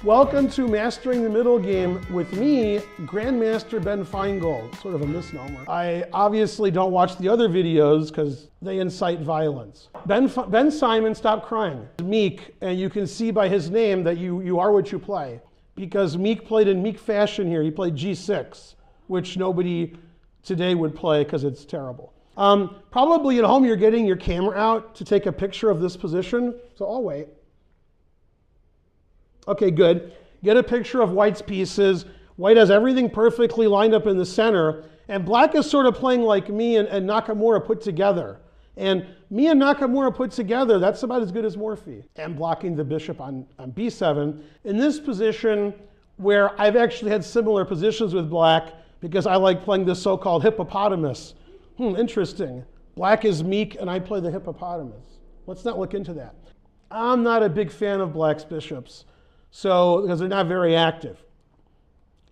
Welcome to Mastering the Middle Game with me, Grandmaster Ben Feyngold. Sort of a misnomer. I obviously don't watch the other videos because they incite violence. Ben Simon, stop crying. Meek, and you can see by his name that you are what you play. Because Meek played in Meek fashion here. He played G6, which nobody today would play because it's terrible. Probably at home you're getting your camera out to take a picture of this position, so I'll wait. Okay, good. Get a picture of White's pieces. White has everything perfectly lined up in the center, and Black is sort of playing like me and Nakamura put together. And me and Nakamura put together, that's about as good as Morphy. And blocking the bishop on b7. In this position, where I've actually had similar positions with Black, because I like playing this so-called hippopotamus. Interesting. Black is Meek, and I play the hippopotamus. Let's not look into that. I'm not a big fan of Black's bishops. So, because they're not very active.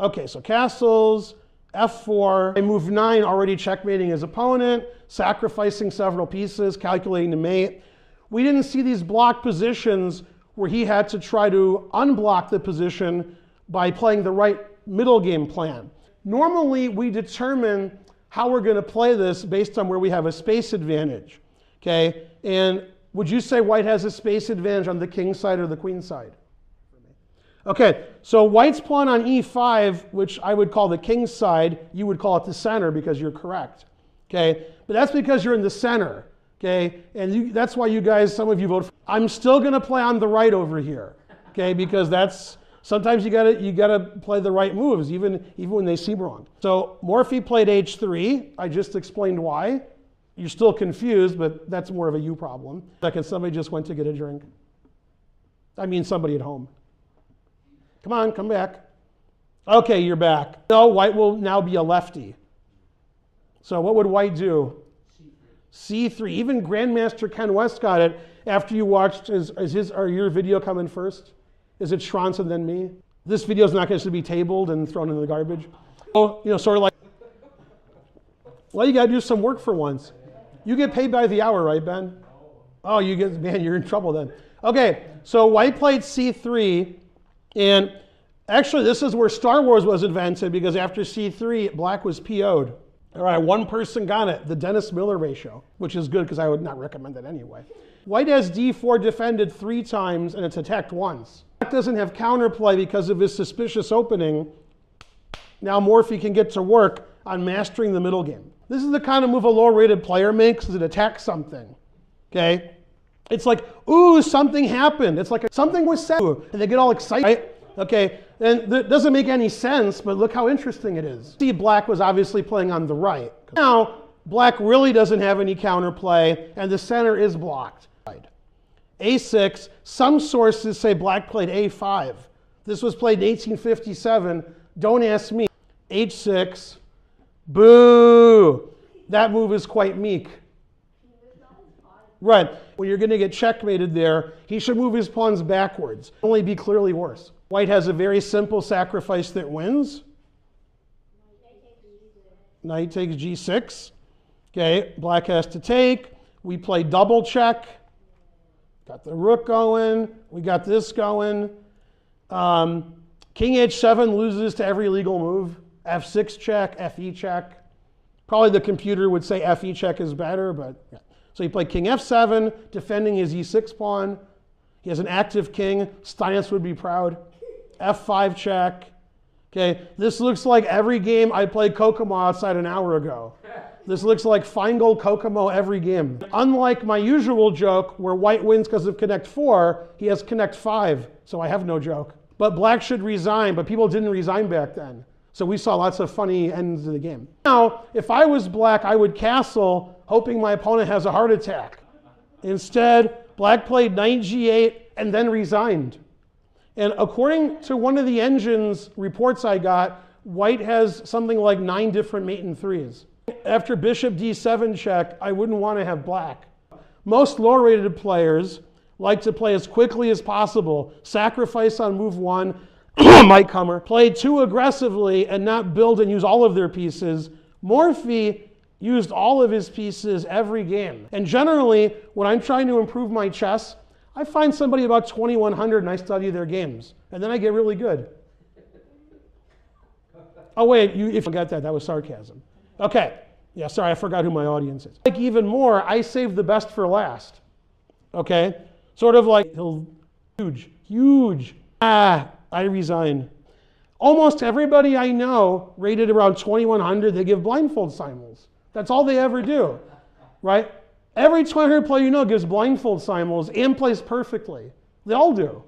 Okay, so castles, f4. I move 9, already checkmating his opponent, sacrificing several pieces, calculating the mate. We didn't see these block positions where he had to try to unblock the position by playing the right middle game plan. Normally, we determine how we're going to play this based on where we have a space advantage. Okay, and would you say White has a space advantage on the king side or the queen side? Okay, so White's pawn on e5, which I would call the king's side, you would call it the center because you're correct. Okay, but that's because you're in the center. Okay, and that's why you guys, some of you vote for. I'm still going to play on the right over here. Okay, because that's sometimes you gotta play the right moves even when they seem wrong. So Morphy played h3. I just explained why. You're still confused, but that's more of a you problem. Second, somebody just went to get a drink. I mean somebody at home. Come on, come back. Okay, you're back. No, White will now be a lefty. So what would White do? C3. Even Grandmaster Ken West got it after you watched your video coming first? Is it Schranz and then me? This video is not going to be tabled and thrown in the garbage. Oh, sort of like, well, you got to do some work for once. You get paid by the hour, right, Ben? Oh, man, you're in trouble then. Okay, so White played C3. And actually, this is where Star Wars was invented because after C3, Black was PO'd. All right, one person got it, the Dennis Miller ratio, which is good because I would not recommend it anyway. White has D4 defended 3 times and it's attacked once. Black doesn't have counterplay because of his suspicious opening. Now Morphy can get to work on mastering the middle game. This is the kind of move a low-rated player makes because it attacks something, okay? It's like, ooh, something happened. It's like something was said, and they get all excited, right? Okay, and it doesn't make any sense, but look how interesting it is. See, Black was obviously playing on the right. Now, Black really doesn't have any counterplay, and the center is blocked. A6, some sources say Black played A5. This was played in 1857. Don't ask me. H6, boo. That move is quite meek. Right, when you're going to get checkmated there, he should move his pawns backwards. Only be clearly worse. White has a very simple sacrifice that wins. Knight takes G6. Okay, Black has to take. We play double check. Got the rook going. We got this going. King H7 loses to every legal move. F6 check, FE check. Probably the computer would say FE check is better, but yeah. So he played King F7, defending his E6 pawn. He has an active king. Steinitz would be proud. F5 check. Okay, this looks like every game I played Kokomo outside an hour ago. This looks like Feyngold Kokomo every game. Unlike my usual joke, where White wins because of Connect 4, he has Connect 5, so I have no joke. But Black should resign, but people didn't resign back then. So we saw lots of funny ends of the game. Now, if I was Black, I would castle, hoping my opponent has a heart attack. Instead, Black played Knight G8 and then resigned. And according to one of the engine's reports I got, White has something like 9 different mate in 3s. After Bishop D7 check, I wouldn't want to have Black. Most low-rated players like to play as quickly as possible, sacrifice on move 1, Mike Hummer, play too aggressively and not build and use all of their pieces. Morphy used all of his pieces every game. And generally, when I'm trying to improve my chess, I find somebody about 2100 and I study their games. And then I get really good. Oh wait, if you forgot that was sarcasm. Okay, yeah, sorry, I forgot who my audience is. Like even more, I save the best for last. Okay, sort of like huge. I resign. Almost everybody I know rated around 2100, they give blindfold simuls. That's all they ever do, right? Every 2100 player you know gives blindfold simuls and plays perfectly. They all do,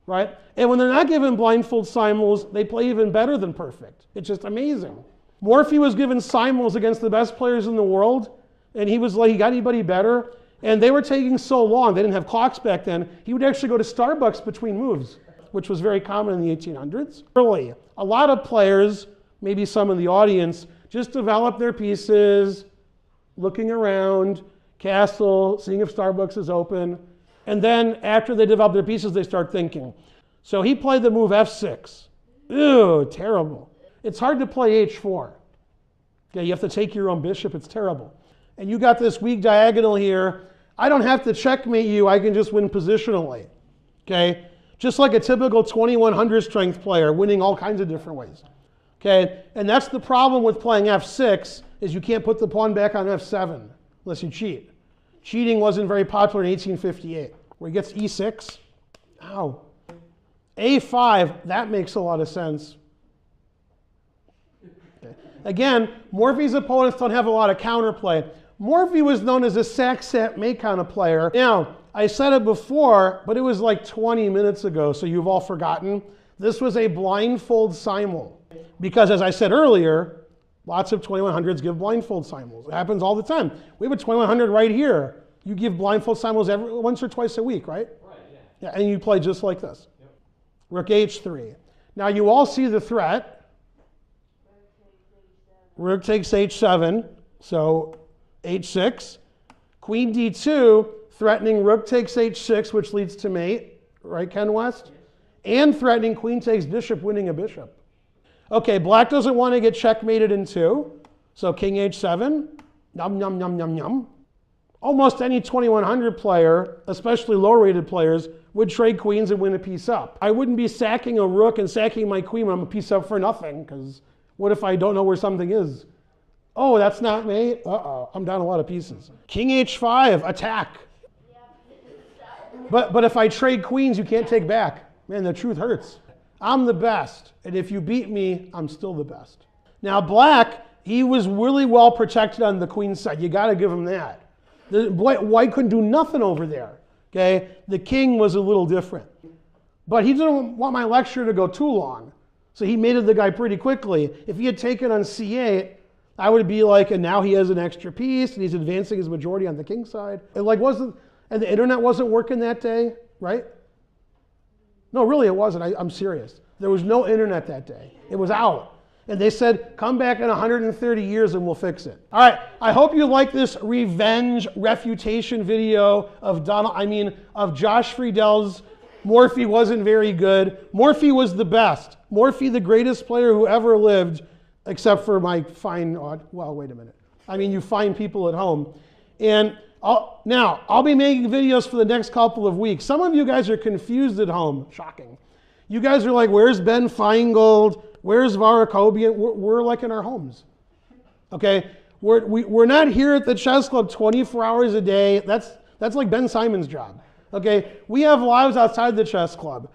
right? And when they're not given blindfold simuls, they play even better than perfect. It's just amazing. Morphy was given simuls against the best players in the world, and he was like, he got anybody better? And they were taking so long, they didn't have clocks back then, he would actually go to Starbucks between moves, which was very common in the 1800s. Early, a lot of players, maybe some in the audience, just develop their pieces, looking around, castle, seeing if Starbucks is open, and then after they develop their pieces, they start thinking. So he played the move f6. Ew, terrible. It's hard to play h4. Okay, you have to take your own bishop, it's terrible. And you got this weak diagonal here. I don't have to checkmate you, I can just win positionally. Okay, just like a typical 2100 strength player, winning all kinds of different ways. Okay, and that's the problem with playing f6, is you can't put the pawn back on f7 unless you cheat. Cheating wasn't very popular in 1858. Where he gets e6, ow. a5, that makes a lot of sense. Okay. Again, Morphy's opponents don't have a lot of counterplay. Morphy was known as a sack-set-make kind of player. Now, I said it before, but it was like 20 minutes ago, so you've all forgotten. This was a blindfold simul. Because as I said earlier, lots of 2100s give blindfold simuls. It happens all the time. We have a 2100 right here. You give blindfold simuls once or twice a week, right? Right, yeah. And you play just like this. Yep. Rook h3. Now you all see the threat. Rook takes h7, so h6. Queen d2, threatening rook takes h6, which leads to mate, right, Ken West? Yes. And threatening queen takes bishop, winning a bishop. Okay, black doesn't want to get checkmated in 2, so king h7, yum. Almost any 2100 player, especially low-rated players, would trade queens and win a piece up. I wouldn't be sacking a rook and sacking my queen when I'm a piece up for nothing, because what if I don't know where something is? Oh, that's not mate? Uh-oh, I'm down a lot of pieces. King h5, attack. But if I trade queens, you can't take back. Man, the truth hurts. I'm the best, and if you beat me, I'm still the best. Now black, he was really well protected on the queen side. You got to give him that. White couldn't do nothing over there. Okay, the king was a little different, but he didn't want my lecture to go too long, so he mated the guy pretty quickly. If he had taken on c8, I would be like, and now he has an extra piece, and he's advancing his majority on the king side. And the internet wasn't working that day, right? No, really it wasn't. I'm serious. There was no internet that day. It was out. And they said, come back in 130 years and we'll fix it. All right, I hope you like this revenge refutation video of Josh Friedel's Morphy wasn't very good. Morphy was the best. Morphy, the greatest player who ever lived, except for my fine, well, wait a minute. I mean, you fine people at home. And I'll be making videos for the next couple of weeks. Some of you guys are confused at home. Shocking. You guys are like, where's Ben Feyngold? Where's Varakobian? We're like in our homes. Okay? We're not here at the chess club 24 hours a day. That's like Ben Simon's job. Okay? We have lives outside the chess club.